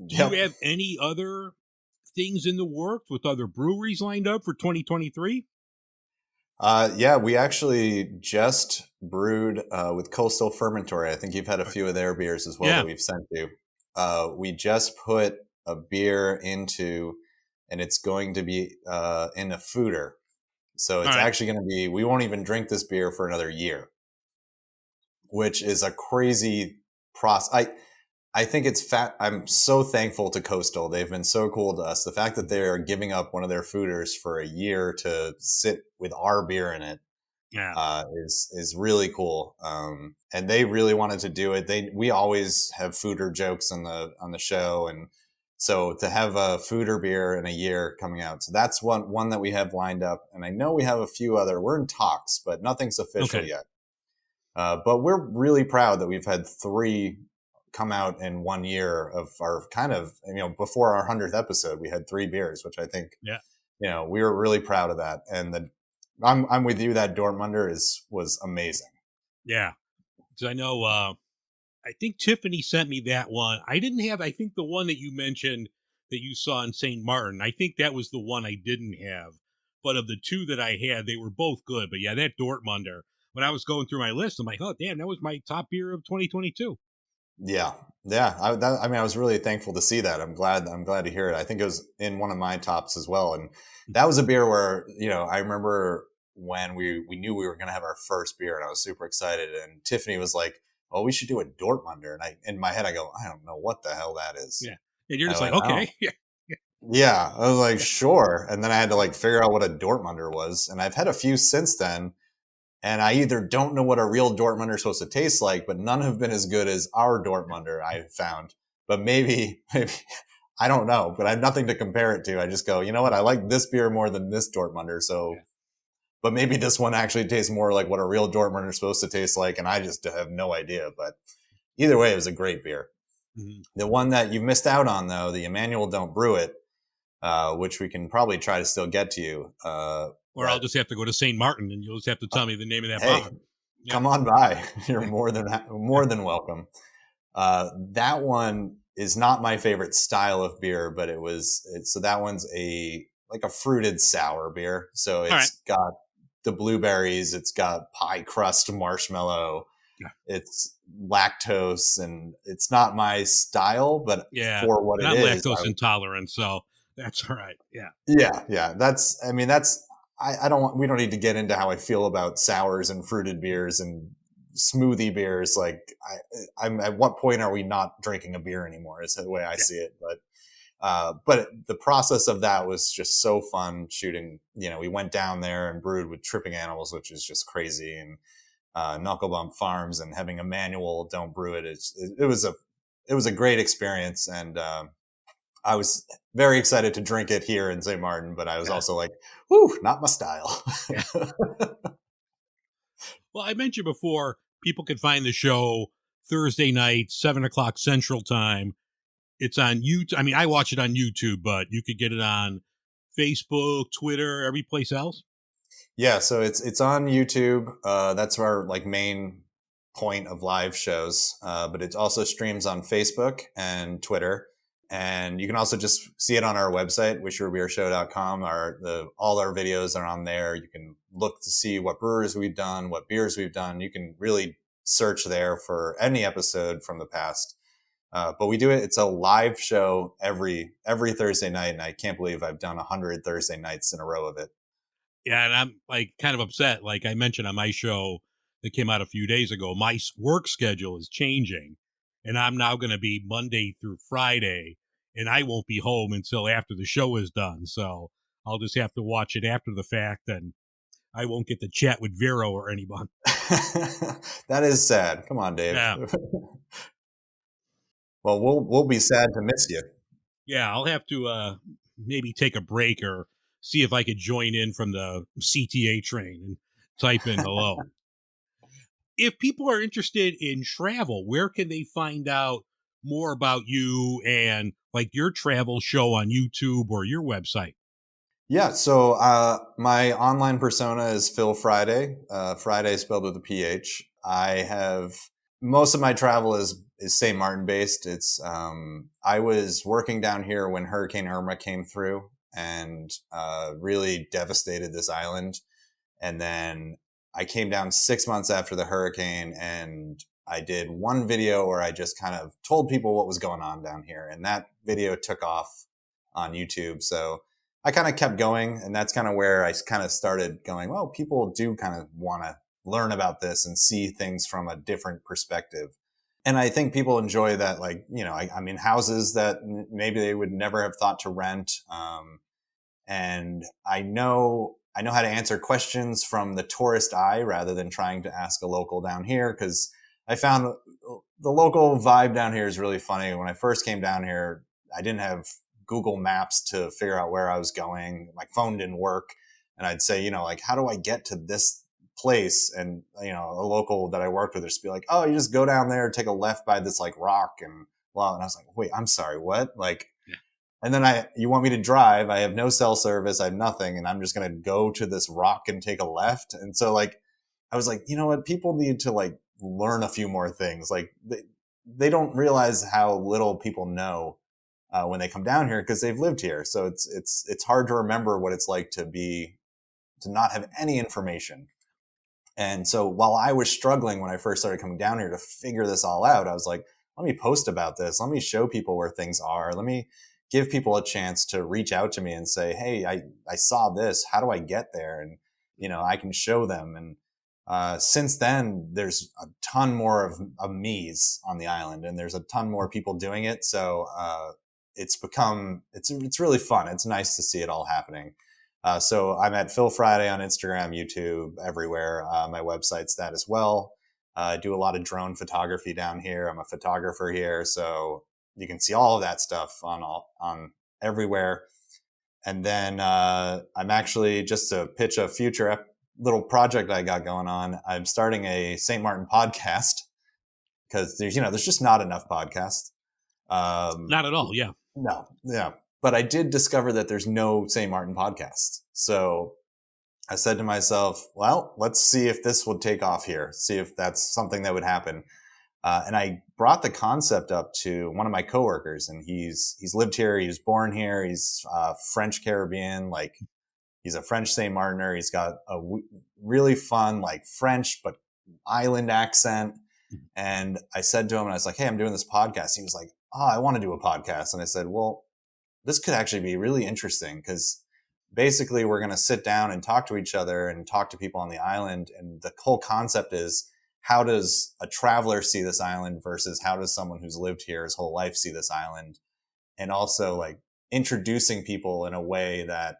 Do you Yep. have any other things in the works with other breweries lined up for 2023? Yeah, we actually just brewed with Coastal Fermentory. I think you've had a few of their beers as well Yeah. that we've sent you. We just put a beer into, and it's going to be in a foeder. So it's All right. actually going to be, we won't even drink this beer for another year, which is a crazy process. I think it's fat. I'm so thankful to Coastal. They've been so cool to us. The fact that they are giving up one of their fooders for a year to sit with our beer in it is really cool. And they really wanted to do it. We always have fooder jokes on the show, and so to have a fooder beer in a year coming out, so that's one that we have lined up. And I know we have a few other. We're in talks, but nothing's official yet. But we're really proud that we've had 3 come out in 1 year of our kind of, before our 100th episode, we had 3 beers, which I think, we were really proud of that. And I'm with you. That Dortmunder was amazing. Yeah. Because I know, I think Tiffany sent me that one. I didn't have, I think the one that you mentioned that you saw in St. Martin, I think that was the one I didn't have. But of the 2 that I had, they were both good. But yeah, that Dortmunder, when I was going through my list, I'm like, oh, damn, that was my top beer of 2022. Yeah. Yeah. I was really thankful to see that. I'm glad to hear it. I think it was in one of my tops as well. And that was a beer where, I remember when we knew we were going to have our first beer, and I was super excited. And Tiffany was like, "Oh, we should do a Dortmunder." And in my head, I go, "I don't know what the hell that is." Yeah. And you're just I like, okay. Yeah. I was like, sure. And then I had to figure out what a Dortmunder was. And I've had a few since then. And I either don't know what a real Dortmunder is supposed to taste like, but none have been as good as our Dortmunder, I found. But maybe I don't know, but I have nothing to compare it to. I just go, you know what? I like this beer more than this Dortmunder. So, but maybe this one actually tastes more like what a real Dortmunder is supposed to taste like. And I just have no idea. But either way, it was a great beer. Mm-hmm. The one that you missed out on, though, the Emmanuel Don't Brew It, which we can probably try to still get to you. Or I'll just have to go to St. Martin, and you'll just have to tell me the name of that bar. Come on by. You're more than welcome. That one is not my favorite style of beer, but so that one's a fruited sour beer. So it's got the blueberries, it's got pie crust marshmallow, it's lactose, and it's not my style, but for what it is, I'm lactose intolerant, so that's all right. Yeah. Yeah. We don't need to get into how I feel about sours and fruited beers and smoothie beers. I'm at what point are we not drinking a beer anymore? Is the way I see it. But the process of that was just so fun shooting. We went down there and brewed with Tripping Animals, which is just crazy. And, Knuckle Bump Farms, and having Emmanuel Don't Brew It. It was a great experience. And, I was very excited to drink it here in St. Martin, but I was also like, whew, not my style. Well, I mentioned before, people can find the show Thursday night, 7:00 Central Time. It's on YouTube. I mean, I watch it on YouTube, but you could get it on Facebook, Twitter, every place else. Yeah, so it's on YouTube. That's our main point of live shows. But it also streams on Facebook and Twitter. And you can also just see it on our website, wishyourbeershow.com. All our videos are on there. You can look to see what brewers we've done, what beers we've done. You can really search there for any episode from the past. But we do it. It's a live show every Thursday night. And I can't believe I've done 100 Thursday nights in a row of it. Yeah. And I'm kind of upset. Like I mentioned on my show, that came out a few days ago. My work schedule is changing, and I'm now going to be Monday through Friday, and I won't be home until after the show is done. So I'll just have to watch it after the fact, and I won't get to chat with Vero or anyone. That is sad. Come on, Dave. Yeah. Well, we'll be sad to miss you. Yeah, I'll have to maybe take a break or see if I could join in from the CTA train and type in hello. If people are interested in travel, where can they find out more about you and like your travel show on YouTube or your website? Yeah, so my online persona is Phil Friday. Friday spelled with a PH. I have most of my travel is St. Martin based. It's I was working down here when Hurricane Irma came through and really devastated this island. And then I came down 6 months after the hurricane, and I did one video where I just kind of told people what was going on down here, and that video took off on YouTube. So I kind of kept going, and that's kind of where I kind of started going, well, people do kind of want to learn about this and see things from a different perspective. And I think people enjoy that, like, I mean, houses that maybe they would never have thought to rent. And I know how to answer questions from the tourist eye rather than trying to ask a local down here, because I found the local vibe down here is really funny. When I first came down here, I didn't have Google Maps to figure out where I was going. My phone didn't work. And I'd say, like, how do I get to this place? And, a local that I worked with would just be like, oh, you just go down there, take a left by this like rock. And well, and I was like, wait, I'm sorry, what? Like, and then you want me to drive. I have no cell service. I have nothing. And I'm just going to go to this rock and take a left. And so like, I was like, you know what? People need to like learn a few more things. Like they don't realize how little people know when they come down here because they've lived here. So it's hard to remember what it's like to not have any information. And so while I was struggling when I first started coming down here to figure this all out, I was like, let me post about this. Let me show people where things are. Let me give people a chance to reach out to me and say, hey, I saw this. How do I get there? And, I can show them. And since then, there's a ton more of me's on the island, and there's a ton more people doing it. So it's really fun. It's nice to see it all happening. So I'm at Phil Friday on Instagram, YouTube, everywhere. My website's that as well. I do a lot of drone photography down here. I'm a photographer here, so you can see all of that stuff on everywhere. And then I'm actually, just to pitch a future little project I got going on, I'm starting a St. Martin podcast because there's just not enough podcasts. Not at all. Yeah. No. Yeah. But I did discover that there's no St. Martin podcast. So I said to myself, well, let's see if this would take off here. See if that's something that would happen. And I brought the concept up to one of my coworkers, and he's lived here. He was born here. He's French Caribbean. Like, he's a French St. Martiner. He's got a really fun, like, French, but island accent. And I said to him, and I was like, hey, I'm doing this podcast. He was like, oh, I want to do a podcast. And I said, well, this could actually be really interesting because basically we're going to sit down and talk to each other and talk to people on the island. And the whole concept is, how does a traveler see this island versus how does someone who's lived here his whole life see this island? And also like introducing people in a way that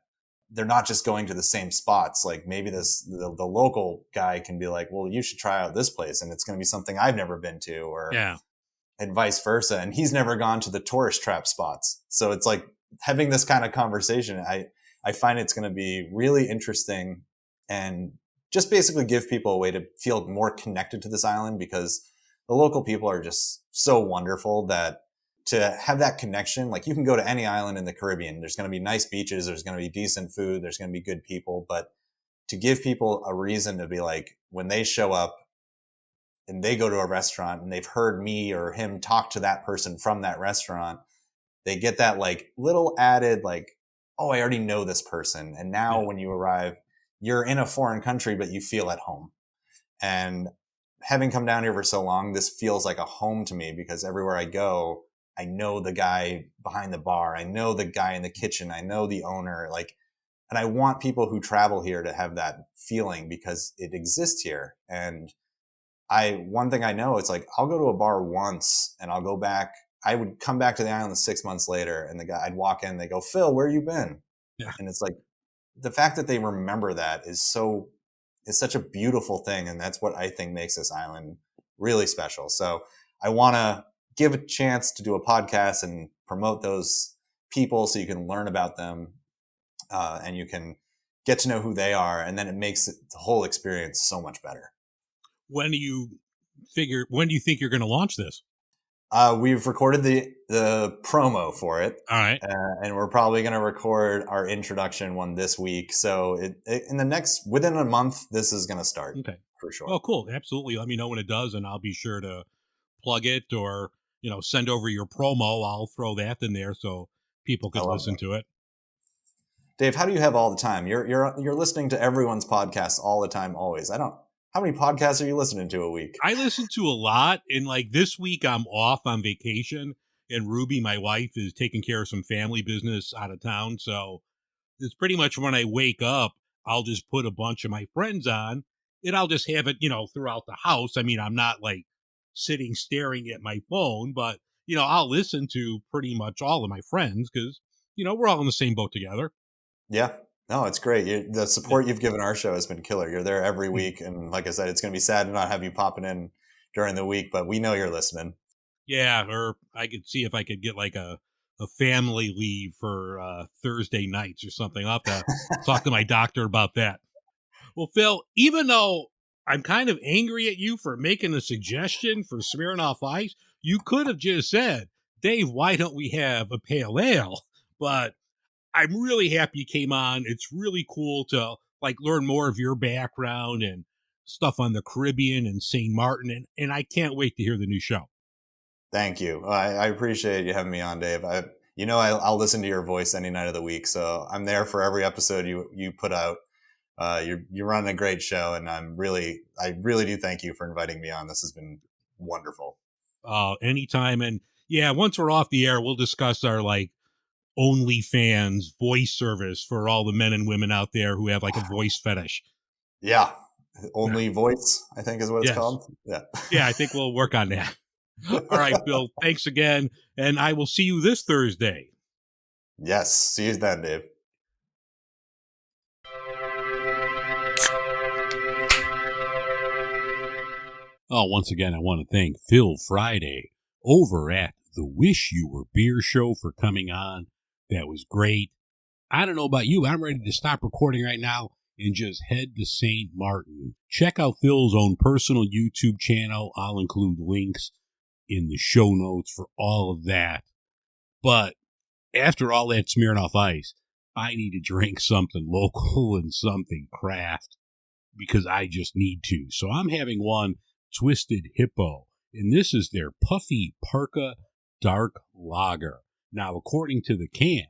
they're not just going to the same spots. Like maybe the local guy can be like, well, you should try out this place, and it's going to be something I've never been to, or and vice versa. And he's never gone to the tourist trap spots. So it's like having this kind of conversation. I find it's going to be really interesting and just basically give people a way to feel more connected to this island, because the local people are just so wonderful that to have that connection, like you can go to any island in the Caribbean. There's going to be nice beaches. There's going to be decent food. There's going to be good people. But to give people a reason to be like, when they show up and they go to a restaurant and they've heard me or him talk to that person from that restaurant, they get that like little added, like, oh, I already know this person. And now when you arrive, you're in a foreign country, but you feel at home. And having come down here for so long, this feels like a home to me, because everywhere I go, I know the guy behind the bar. I know the guy in the kitchen. I know the owner. Like, and I want people who travel here to have that feeling, because it exists here. And one thing I know, it's like I'll go to a bar once and I'll go back. I would come back to the island 6 months later, and I'd walk in, they go, Phil, where you been? Yeah. And it's like the fact that they remember that is such a beautiful thing, and that's what I think makes this island really special. So I want to give a chance to do a podcast and promote those people so you can learn about them, and you can get to know who they are, and then it makes the whole experience so much better. When do you think you're going to launch this? We've recorded the promo for it. All right. And we're probably going to record our introduction one this week. So within a month, this is going to start. Okay. For sure. Oh, cool. Absolutely. Let me know when it does, and I'll be sure to plug it or, send over your promo. I'll throw that in there so people can listen to it. Dave, how do you have all the time? You're listening to everyone's podcast all the time, always. How many podcasts are you listening to a week? I listen to a lot, and like this week I'm off on vacation, and Ruby, my wife, is taking care of some family business out of town. So it's pretty much when I wake up, I'll just put a bunch of my friends on, and I'll just have it, throughout the house. I mean, I'm not like sitting staring at my phone, but, I'll listen to pretty much all of my friends because, we're all in the same boat together. Yeah. No, it's great. The support you've given our show has been killer. You're there every week. And like I said, it's going to be sad to not have you popping in during the week, but we know you're listening. Yeah. Or I could see if I could get like a family leave for Thursday nights or something. I'll have to talk to my doctor about that. Well, Phil, even though I'm kind of angry at you for making a suggestion for Smirnoff Ice, you could have just said, Dave, why don't we have a pale ale? But I'm really happy you came on. It's really cool to learn more of your background and stuff on the Caribbean and St. Martin. And I can't wait to hear the new show. Thank you. I appreciate you having me on, Dave. I'll listen to your voice any night of the week. So I'm there for every episode you put out. You're running a great show, and I really do thank you for inviting me on. This has been wonderful. Anytime. And yeah, once we're off the air, we'll discuss our OnlyFans voice service for all the men and women out there who have a voice fetish. Yeah. Only voice, I think is what it's called. Yeah. Yeah, I think we'll work on that. All right, Bill, thanks again. And I will see you this Thursday. Yes. See you then, Dave. Oh, once again, I want to thank Phil Friday over at the Wish You Were Beer show for coming on. That was great. I don't know about you. I'm ready to stop recording right now and just head to St. Martin. Check out Phil's own personal YouTube channel. I'll include links in the show notes for all of that. But after all that Smirnoff Ice, I need to drink something local and something craft because I just need to. So I'm having one Twisted Hippo, and this is their Puffy Parka Dark Lager. Now, according to the can,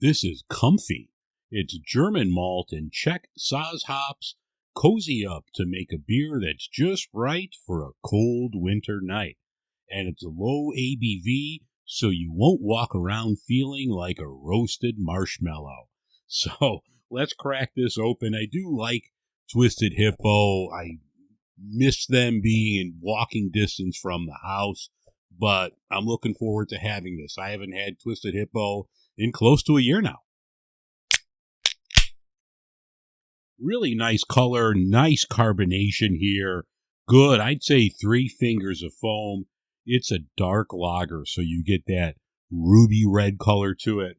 this is comfy. It's German malt and Czech Saaz hops. Cozy up to make a beer that's just right for a cold winter night. And it's a low ABV, so you won't walk around feeling like a roasted marshmallow. So let's crack this open. I do like Twisted Hippo. I miss them being in walking distance from the house, but I'm looking forward to having this. I haven't had Twisted Hippo in close to a year now. Really nice color, nice carbonation here. Good. I'd say 3 fingers of foam. It's a dark lager, so you get that ruby red color to it.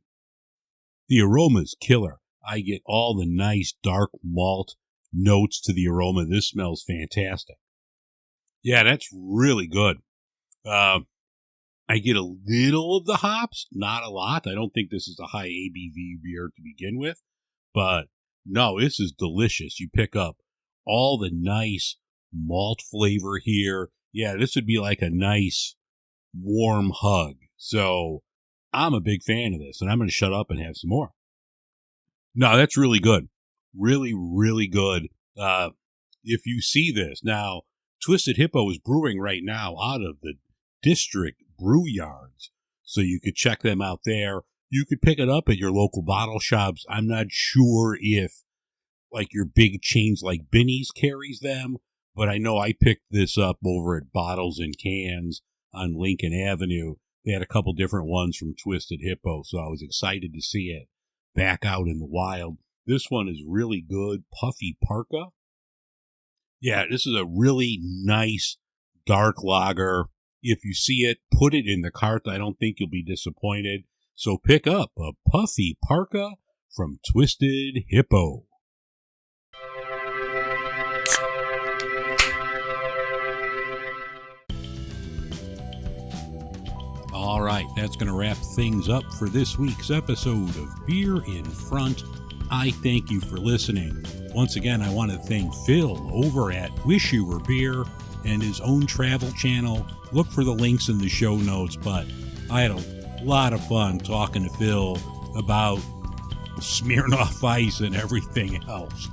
The aroma's killer. I get all the nice dark malt notes to the aroma. This smells fantastic. Yeah, that's really good. I get a little of the hops, not a lot. I don't think this is a high ABV beer to begin with, but no, this is delicious. You pick up all the nice malt flavor here. Yeah, this would be like a nice warm hug. So I'm a big fan of this, and I'm going to shut up and have some more. No, that's really good. Really, really good. If you see this, now, Twisted Hippo is brewing right now out of the District Brew Yards, so you could check them out there. You could pick it up at your local bottle shops. I'm not sure if, your big chains like Binny's carries them, but I know I picked this up over at Bottles and Cans on Lincoln Avenue. They had a couple different ones from Twisted Hippo, so I was excited to see it back out in the wild. This one is really good. Puffy Parka. Yeah, this is a really nice dark lager. If you see it, put it in the cart. I don't think you'll be disappointed. So pick up a Puffy Parka from Twisted Hippo. All right, that's going to wrap things up for this week's episode of Beer in Front. I thank you for listening. Once again, I want to thank Phil over at Wish You Were Beer and his own travel channel. Look for the links in the show notes, but I had a lot of fun talking to Phil about Smirnoff Ice and everything else.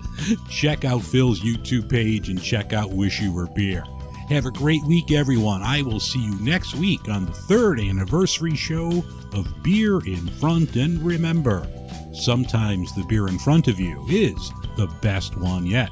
Check out Phil's YouTube page and check out Wish You Were Beer. Have a great week, everyone. I will see you next week on the 3rd anniversary show of Beer in Front. And remember, sometimes the beer in front of you is the best one yet.